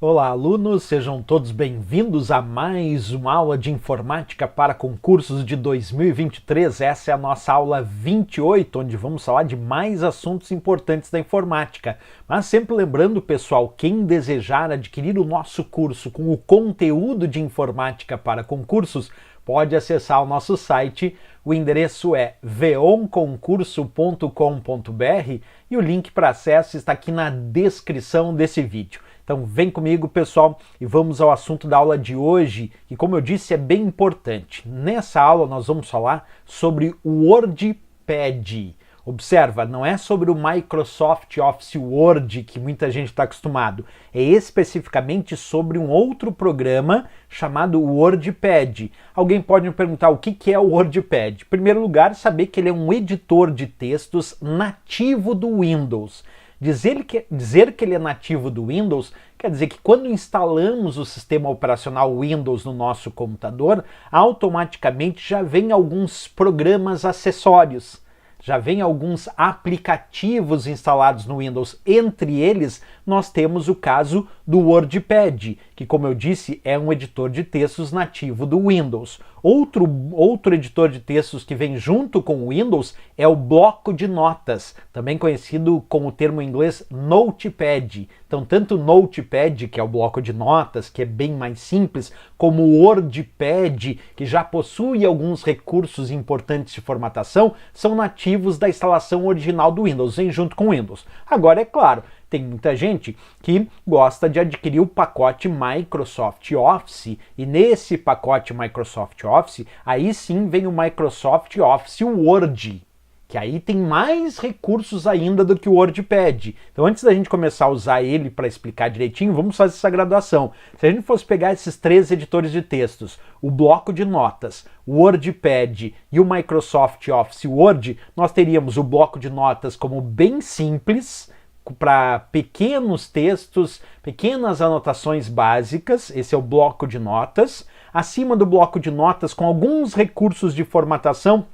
Olá, alunos, sejam todos bem-vindos a mais uma aula de informática para concursos de 2023. Essa é a nossa aula 28, onde vamos falar de mais assuntos importantes da informática. Mas sempre lembrando, pessoal, quem desejar adquirir o nosso curso com o conteúdo de informática para concursos, pode acessar o nosso site. O endereço é veonconcurso.com.br e o link para acesso está aqui na descrição desse vídeo. Então vem comigo, pessoal, e vamos ao assunto da aula de hoje, que, como eu disse, é bem importante. Nessa aula nós vamos falar sobre o WordPad. Observa, não é sobre o Microsoft Office Word que muita gente está acostumado, é especificamente sobre um outro programa chamado WordPad. Alguém pode me perguntar o que é o WordPad? Em primeiro lugar, saber que ele é um editor de textos nativo do Windows. Dizer que ele é nativo do Windows quer dizer que quando instalamos o sistema operacional Windows no nosso computador, automaticamente já vem alguns programas acessórios, já vem alguns aplicativos instalados no Windows. Entre eles, nós temos o caso do WordPad, que, como eu disse, é um editor de textos nativo do Windows. Outro editor de textos que vem junto com o Windows é o bloco de notas, também conhecido com o termo em inglês Notepad. Então, tanto o Notepad, que é o bloco de notas, que é bem mais simples, como o WordPad, que já possui alguns recursos importantes de formatação, são nativos da instalação original do Windows, vem junto com o Windows. Agora, é claro, tem muita gente que gosta de adquirir o pacote Microsoft Office, e nesse pacote Microsoft Office, aí sim vem o Microsoft Office Word, que aí tem mais recursos ainda do que o WordPad. Então, antes da gente começar a usar ele para explicar direitinho, vamos fazer essa graduação. Se a gente fosse pegar esses três editores de textos, o bloco de notas, o WordPad e o Microsoft Office Word, nós teríamos o bloco de notas como bem simples, para pequenos textos, pequenas anotações básicas. Esse é o bloco de notas. Acima do bloco de notas, com alguns recursos de formatação,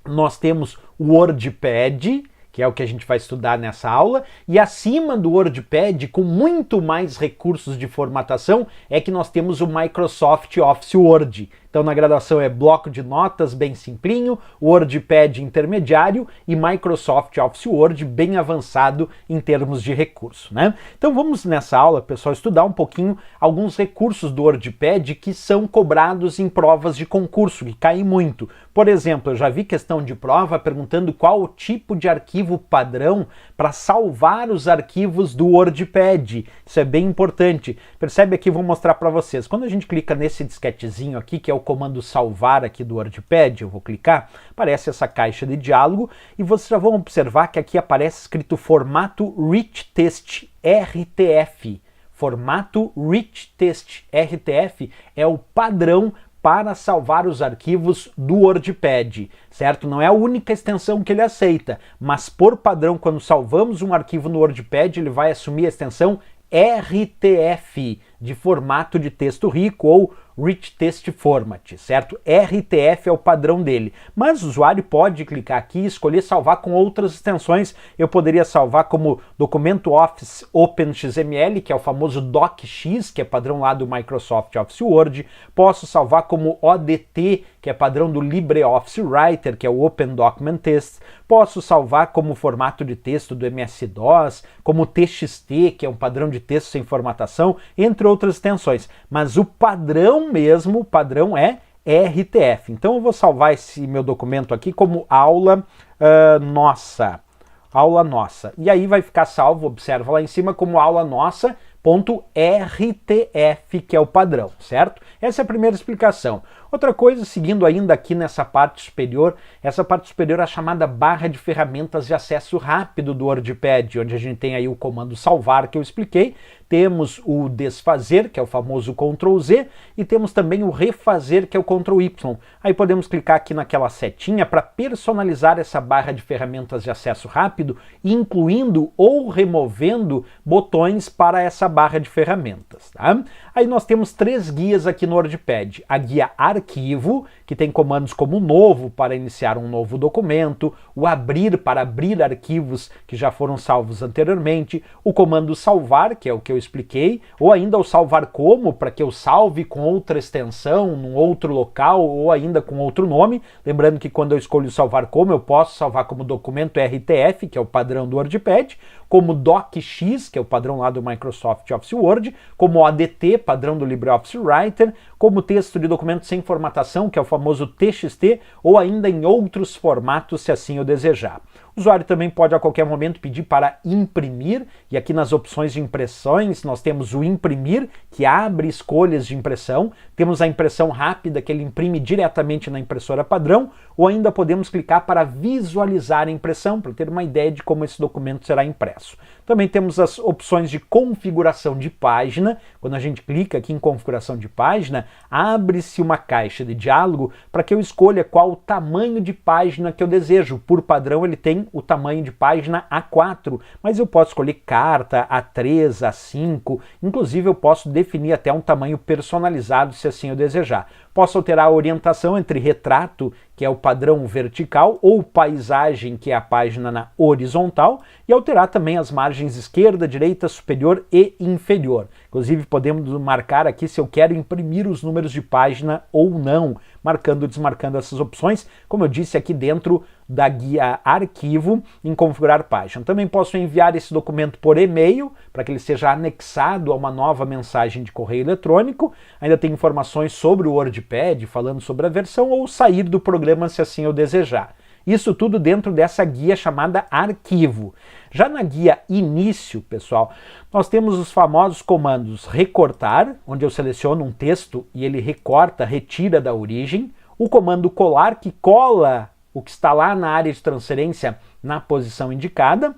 nós temos o WordPad, que é o que a gente vai estudar nessa aula, e acima do WordPad, com muito mais recursos de formatação, é que nós temos o Microsoft Office Word. Então, na graduação é bloco de notas bem simplinho, WordPad intermediário e Microsoft Office Word bem avançado em termos de recurso, né? Então, vamos nessa aula, pessoal, estudar um pouquinho alguns recursos do WordPad que são cobrados em provas de concurso, que caem muito. Por exemplo, eu já vi questão de prova perguntando qual o tipo de arquivo padrão para salvar os arquivos do WordPad. Isso é bem importante. Percebe aqui, vou mostrar para vocês. Quando a gente clica nesse disquetezinho aqui, que é o comando salvar aqui do WordPad, eu vou clicar, aparece essa caixa de diálogo e vocês já vão observar que aqui aparece escrito formato Rich Text RTF. Formato Rich Text RTF é o padrão para salvar os arquivos do WordPad, certo? Não é a única extensão que ele aceita, mas por padrão, quando salvamos um arquivo no WordPad, ele vai assumir a extensão RTF, de formato de texto rico, ou Rich Text Format, certo? RTF é o padrão dele, mas o usuário pode clicar aqui e escolher salvar com outras extensões. Eu poderia salvar como documento Office OpenXML, que é o famoso DocX, que é padrão lá do Microsoft Office Word. Posso salvar como ODT, que é padrão do LibreOffice Writer, que é o Open Document Text. Posso salvar como formato de texto do MS-DOS, como TXT, que é um padrão de texto sem formatação, entre outras extensões. Mas o padrão mesmo, o padrão é RTF. Então eu vou salvar esse meu documento aqui como aula nossa. Aula nossa. E aí vai ficar salvo, observa lá em cima, como aula nossa.rtf, que é o padrão, certo? Essa é a primeira explicação. Outra coisa, seguindo ainda aqui nessa parte superior, essa parte superior é a chamada barra de ferramentas de acesso rápido do WordPad, onde a gente tem aí o comando salvar, que eu expliquei, temos o desfazer, que é o famoso Ctrl Z, e temos também o refazer, que é o Ctrl Y. Aí podemos clicar aqui naquela setinha para personalizar essa barra de ferramentas de acesso rápido, incluindo ou removendo botões para essa barra de ferramentas, duas, tá? Aí nós temos 3 guias aqui no WordPad. A guia Arquivo, que tem comandos como Novo para iniciar um novo documento, o Abrir para abrir arquivos que já foram salvos anteriormente, o comando Salvar, que é o que eu expliquei, ou ainda o Salvar Como, para que eu salve com outra extensão, num outro local, ou ainda com outro nome. Lembrando que quando eu escolho Salvar Como, eu posso salvar como documento RTF, que é o padrão do WordPad, como DocX, que é o padrão lá do Microsoft Office Word, como ADT, padrão do LibreOffice Writer, como texto de documento sem formatação, que é o famoso TXT, ou ainda em outros formatos, se assim eu desejar. O usuário também pode a qualquer momento pedir para imprimir, e aqui nas opções de impressões nós temos o imprimir, que abre escolhas de impressão, temos a impressão rápida, que ele imprime diretamente na impressora padrão, ou ainda podemos clicar para visualizar a impressão, para ter uma ideia de como esse documento será impresso. Também temos as opções de configuração de página. Quando a gente clica aqui em configuração de página, abre-se uma caixa de diálogo para que eu escolha qual o tamanho de página que eu desejo. Por padrão ele tem o tamanho de página A4, mas eu posso escolher carta, A3, A5, inclusive eu posso definir até um tamanho personalizado se assim eu desejar. Posso alterar a orientação entre retrato, que é o padrão vertical, ou paisagem, que é a página na horizontal, e alterar também as margens esquerda, direita, superior e inferior. Inclusive podemos marcar aqui se eu quero imprimir os números de página ou não, marcando ou desmarcando essas opções, como eu disse aqui dentro da guia Arquivo em configurar página. Também posso enviar esse documento por e-mail, para que ele seja anexado a uma nova mensagem de correio eletrônico. Ainda tem informações sobre o WordPad, falando sobre a versão, ou sair do programa se assim eu desejar. Isso tudo dentro dessa guia chamada Arquivo. Já na guia Início, pessoal, nós temos os famosos comandos recortar, onde eu seleciono um texto e ele recorta, retira da origem. O comando colar, que cola o que está lá na área de transferência na posição indicada.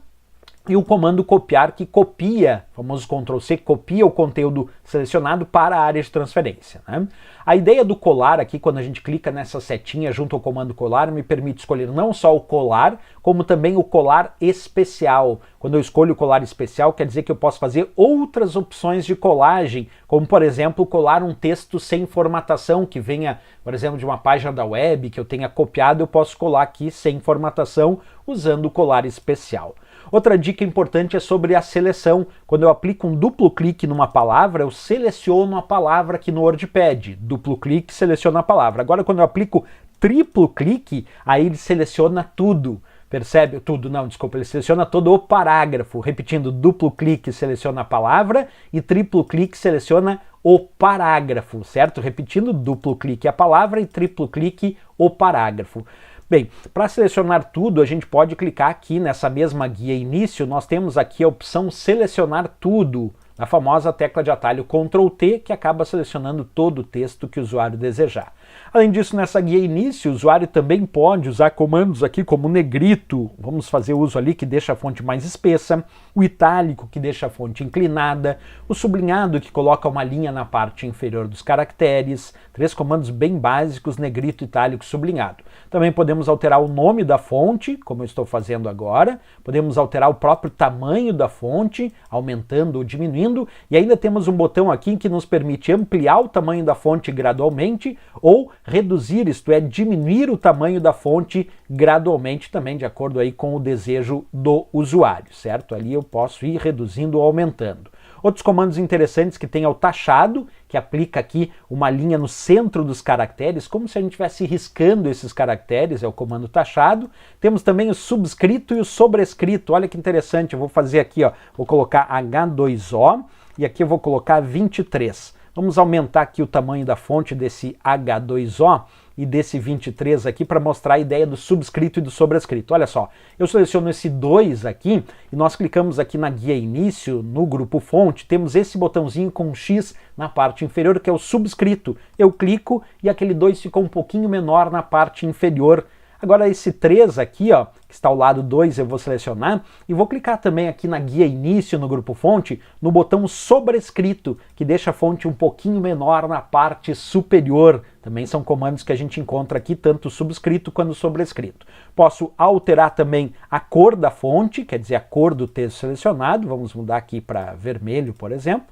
E o comando copiar, que copia, o famoso Ctrl+C, copia o conteúdo selecionado para a área de transferência, né? A ideia do colar aqui, quando a gente clica nessa setinha junto ao comando colar, me permite escolher não só o colar, como também o colar especial. Quando eu escolho o colar especial, quer dizer que eu posso fazer outras opções de colagem, como por exemplo, colar um texto sem formatação, que venha, por exemplo, de uma página da web, que eu tenha copiado, eu posso colar aqui sem formatação, usando o colar especial. Outra dica importante é sobre a seleção. Quando eu aplico um duplo clique numa palavra, eu seleciono a palavra aqui no WordPad. Duplo clique, seleciona a palavra. Agora, quando eu aplico triplo clique, aí ele seleciona tudo. Percebe? Tudo, não, desculpa, ele seleciona todo o parágrafo. Repetindo, duplo clique seleciona a palavra e triplo clique seleciona o parágrafo, certo? Repetindo, duplo clique a palavra e triplo clique o parágrafo. Bem, para selecionar tudo, a gente pode clicar aqui nessa mesma guia Início, nós temos aqui a opção Selecionar Tudo, a famosa tecla de atalho Ctrl+T, que acaba selecionando todo o texto que o usuário desejar. Além disso, nessa guia Início, o usuário também pode usar comandos aqui como negrito, vamos fazer uso ali que deixa a fonte mais espessa, o itálico que deixa a fonte inclinada, o sublinhado que coloca uma linha na parte inferior dos caracteres, 3 comandos bem básicos, negrito, itálico, sublinhado. Também podemos alterar o nome da fonte, como eu estou fazendo agora, podemos alterar o próprio tamanho da fonte, aumentando ou diminuindo, e ainda temos um botão aqui que nos permite ampliar o tamanho da fonte gradualmente ou reduzir, isto é, diminuir o tamanho da fonte gradualmente também de acordo aí com o desejo do usuário, certo? Ali eu posso ir reduzindo ou aumentando. Outros comandos interessantes que tem é o taxado, que aplica aqui uma linha no centro dos caracteres, como se a gente estivesse riscando esses caracteres, é o comando taxado. Temos também o subscrito e o sobrescrito. Olha que interessante, eu vou fazer aqui, ó, vou colocar H2O e aqui eu vou colocar 23. Vamos aumentar aqui o tamanho da fonte desse H2O e desse 23 aqui para mostrar a ideia do subscrito e do sobrescrito. Olha só, eu seleciono esse 2 aqui e nós clicamos aqui na guia Início, no grupo fonte, temos esse botãozinho com um X na parte inferior que é o subscrito. Eu clico e aquele 2 ficou um pouquinho menor na parte inferior. Agora esse 3 aqui, ó, que está ao lado 2, eu vou selecionar e vou clicar também aqui na guia Início, no grupo fonte, no botão sobrescrito, que deixa a fonte um pouquinho menor na parte superior. Também são comandos que a gente encontra aqui, tanto subscrito quanto sobrescrito. Posso alterar também a cor da fonte, quer dizer, a cor do texto selecionado. Vamos mudar aqui para vermelho, por exemplo.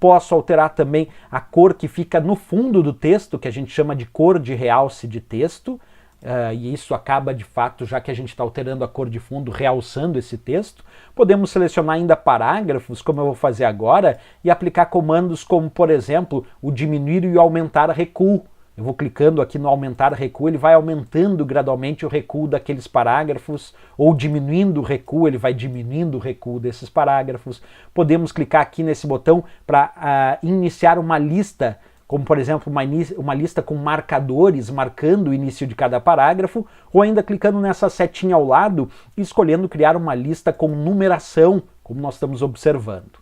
Posso alterar também a cor que fica no fundo do texto, que a gente chama de cor de realce de texto, e isso acaba de fato, já que a gente está alterando a cor de fundo, realçando esse texto. Podemos selecionar ainda parágrafos, como eu vou fazer agora, e aplicar comandos como, por exemplo, o diminuir e o aumentar recuo. Eu vou clicando aqui no aumentar recuo, ele vai aumentando gradualmente o recuo daqueles parágrafos, ou diminuindo o recuo, ele vai diminuindo o recuo desses parágrafos. Podemos clicar aqui nesse botão para iniciar uma lista, como por exemplo uma lista com marcadores marcando o início de cada parágrafo, ou ainda clicando nessa setinha ao lado e escolhendo criar uma lista com numeração, como nós estamos observando.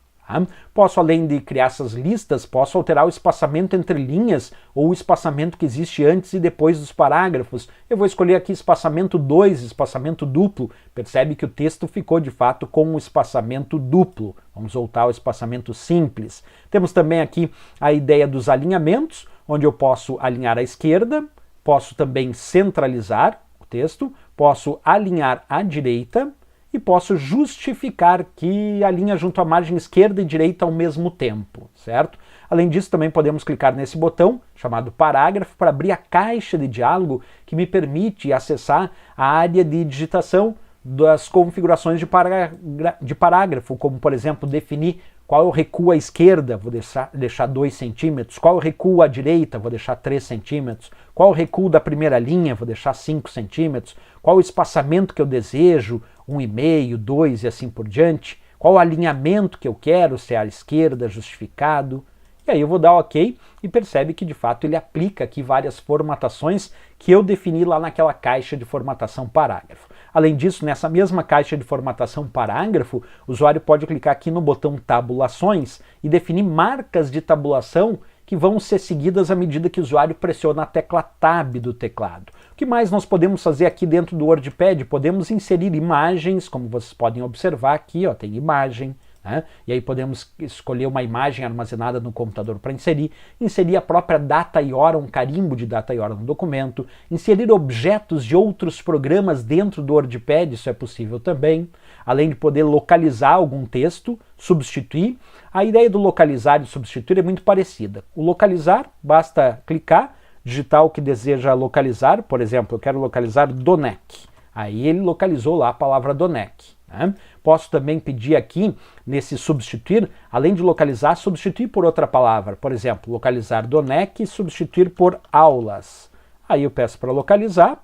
Posso, além de criar essas listas, posso alterar o espaçamento entre linhas ou o espaçamento que existe antes e depois dos parágrafos. Eu vou escolher aqui espaçamento 2, espaçamento duplo. Percebe que o texto ficou de fato com um espaçamento duplo. Vamos voltar ao espaçamento simples. Temos também aqui a ideia dos alinhamentos, onde eu posso alinhar à esquerda, posso também centralizar o texto, posso alinhar à direita, e posso justificar que alinha junto à margem esquerda e direita ao mesmo tempo, certo? Além disso, também podemos clicar nesse botão, chamado parágrafo, para abrir a caixa de diálogo que me permite acessar a área de digitação das configurações de parágrafo, como, por exemplo, definir qual é o recuo à esquerda, vou deixar 2 centímetros, qual é o recuo à direita, vou deixar 3 centímetros, qual é o recuo da primeira linha, vou deixar 5 centímetros, qual é o espaçamento que eu desejo, 1,5, 2 e assim por diante, qual o alinhamento que eu quero, se é à esquerda, justificado. E aí eu vou dar OK e percebe que de fato ele aplica aqui várias formatações que eu defini lá naquela caixa de formatação parágrafo. Além disso, nessa mesma caixa de formatação parágrafo, o usuário pode clicar aqui no botão tabulações e definir marcas de tabulação que vão ser seguidas à medida que o usuário pressiona a tecla Tab do teclado. O que mais nós podemos fazer aqui dentro do WordPad? Podemos inserir imagens, como vocês podem observar aqui, ó, tem imagem, né? E aí podemos escolher uma imagem armazenada no computador para inserir a própria data e hora, um carimbo de data e hora no documento, inserir objetos de outros programas dentro do WordPad, isso é possível também, além de poder localizar algum texto, substituir. A ideia do localizar e substituir é muito parecida. O localizar, basta clicar, digitar o que deseja localizar, por exemplo, eu quero localizar Donek. Aí ele localizou lá a palavra Donek. Né? Posso também pedir aqui, nesse substituir, além de localizar, substituir por outra palavra. Por exemplo, localizar Donek e substituir por aulas. Aí eu peço para localizar,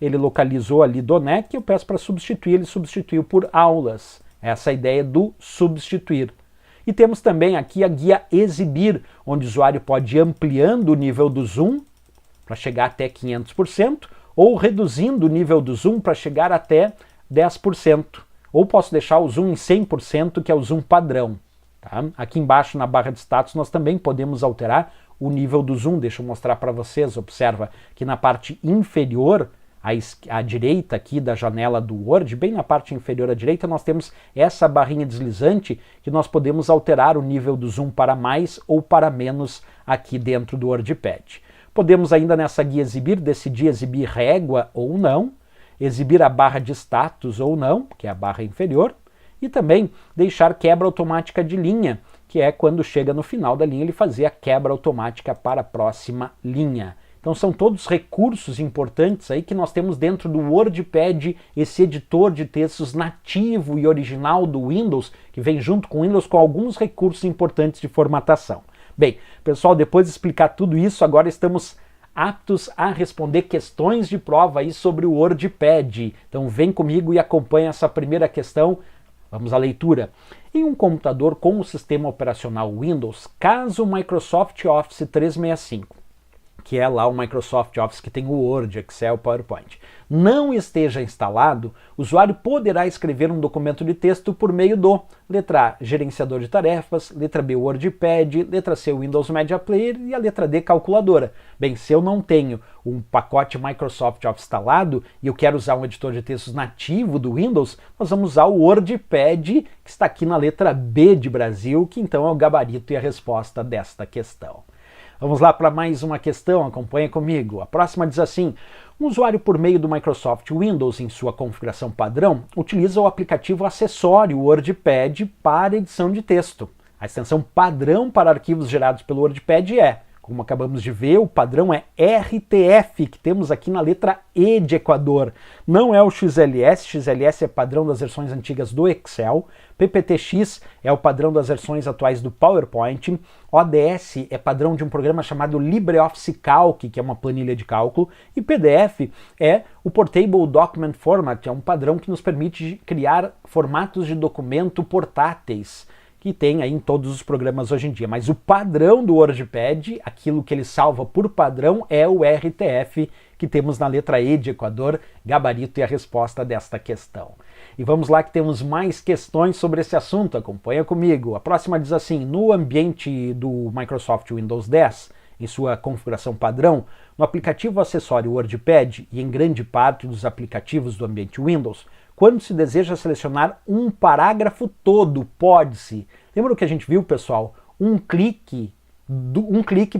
ele localizou ali Donek, eu peço para substituir, ele substituiu por aulas. Essa é a ideia do substituir. E temos também aqui a guia exibir, onde o usuário pode ir ampliando o nível do zoom para chegar até 500%, ou reduzindo o nível do zoom para chegar até 10%. Ou posso deixar o zoom em 100%, que é o zoom padrão. Tá? Aqui embaixo na barra de status nós também podemos alterar o nível do zoom. Deixa eu mostrar para vocês. Observa que na parte inferior, à direita aqui da janela do Word, bem na parte inferior à direita, nós temos essa barrinha deslizante que nós podemos alterar o nível do zoom para mais ou para menos aqui dentro do WordPad. Podemos ainda nessa guia exibir, decidir exibir régua ou não, exibir a barra de status ou não, que é a barra inferior, e também deixar quebra automática de linha, que é quando chega no final da linha ele fazer a quebra automática para a próxima linha. Então são todos recursos importantes aí que nós temos dentro do WordPad, esse editor de textos nativo e original do Windows, que vem junto com o Windows com alguns recursos importantes de formatação. Bem, pessoal, depois de explicar tudo isso, agora estamos aptos a responder questões de prova aí sobre o WordPad. Então vem comigo e acompanha essa primeira questão. Vamos à leitura. Em um computador com o sistema operacional Windows, caso o Microsoft Office 365, que é lá o Microsoft Office que tem o Word, Excel, PowerPoint, não esteja instalado, o usuário poderá escrever um documento de texto por meio do letra A, gerenciador de tarefas, letra B, WordPad, letra C, Windows Media Player e a letra D, calculadora. Bem, se eu não tenho um pacote Microsoft Office instalado e eu quero usar um editor de textos nativo do Windows, nós vamos usar o WordPad, que está aqui na letra B de Brasil, que então é o gabarito e a resposta desta questão. Vamos lá para mais uma questão, acompanha comigo. A próxima diz assim: um usuário por meio do Microsoft Windows em sua configuração padrão utiliza o aplicativo acessório WordPad para edição de texto. A extensão padrão para arquivos gerados pelo WordPad é, como acabamos de ver, o padrão é RTF, que temos aqui na letra E de Equador. Não é o XLS, XLS é padrão das versões antigas do Excel, PPTX é o padrão das versões atuais do PowerPoint, ODS é padrão de um programa chamado LibreOffice Calc, que é uma planilha de cálculo, e PDF é o Portable Document Format, é um padrão que nos permite criar formatos de documento portáteis, que tem aí em todos os programas hoje em dia. Mas o padrão do WordPad, aquilo que ele salva por padrão, é o RTF, que temos na letra E de Equador, gabarito e a resposta desta questão. E vamos lá que temos mais questões sobre esse assunto, acompanha comigo. A próxima diz assim: no ambiente do Microsoft Windows 10, em sua configuração padrão, no aplicativo acessório WordPad e em grande parte dos aplicativos do ambiente Windows, quando se deseja selecionar um parágrafo todo, pode-se. Lembra o que a gente viu, pessoal? Um clique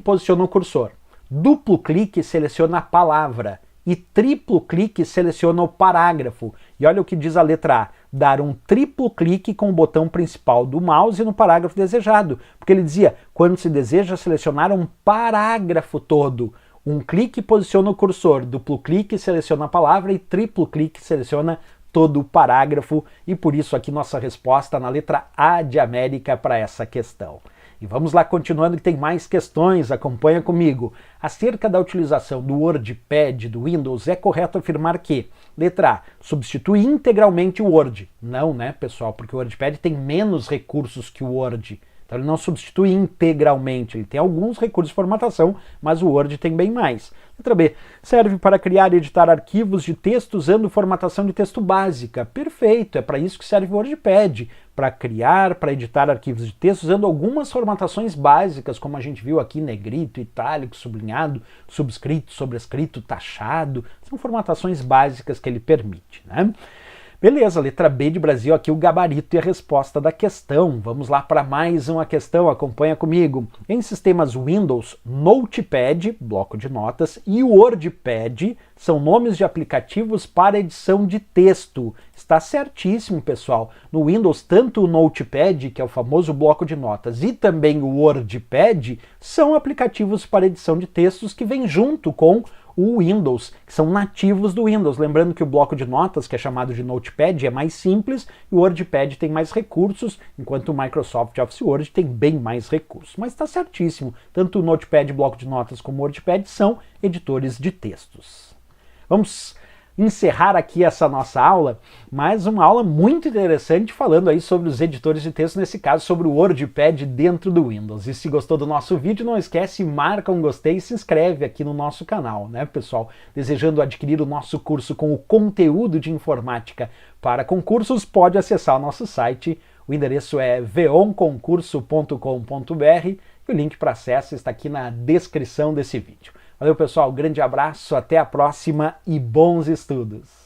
posiciona o cursor. Duplo clique seleciona a palavra. E triplo clique seleciona o parágrafo. E olha o que diz a letra A. Dar um triplo clique com o botão principal do mouse no parágrafo desejado. Porque ele dizia, quando se deseja selecionar um parágrafo todo. Um clique posiciona o cursor, duplo clique seleciona a palavra e triplo clique seleciona todo o parágrafo, e por isso aqui nossa resposta na letra A de América para essa questão. E vamos lá continuando que tem mais questões, acompanha comigo. Acerca da utilização do WordPad do Windows, é correto afirmar que, letra A, substitui integralmente o Word. Não, né, pessoal, porque o WordPad tem menos recursos que o Word. Então ele não substitui integralmente, ele tem alguns recursos de formatação, mas o Word tem bem mais. Letra B, serve para criar e editar arquivos de texto usando formatação de texto básica. Perfeito, é para isso que serve o WordPad, para criar, para editar arquivos de texto usando algumas formatações básicas, como a gente viu aqui, negrito, itálico, sublinhado, subscrito, sobrescrito, taxado. São formatações básicas que ele permite, né? Beleza, letra B de Brasil, aqui o gabarito e a resposta da questão. Vamos lá para mais uma questão, acompanha comigo. Em sistemas Windows, Notepad, bloco de notas, e WordPad são nomes de aplicativos para edição de texto. Está certíssimo, pessoal. No Windows, tanto o Notepad, que é o famoso bloco de notas, e também o WordPad são aplicativos para edição de textos que vêm junto com o Windows, que são nativos do Windows. Lembrando que o bloco de notas, que é chamado de Notepad, é mais simples e o WordPad tem mais recursos, enquanto o Microsoft Office Word tem bem mais recursos. Mas está certíssimo, tanto o Notepad, bloco de notas, como o WordPad são editores de textos. Vamos encerrar aqui essa nossa aula, mas uma aula muito interessante falando aí sobre os editores de texto, nesse caso sobre o WordPad dentro do Windows. E se gostou do nosso vídeo, não esquece, marca um gostei e se inscreve aqui no nosso canal, né, pessoal? Desejando adquirir o nosso curso com o conteúdo de informática para concursos, pode acessar o nosso site. O endereço é veonconcurso.com.br e o link para acesso está aqui na descrição desse vídeo. Valeu, pessoal, grande abraço, até a próxima e bons estudos!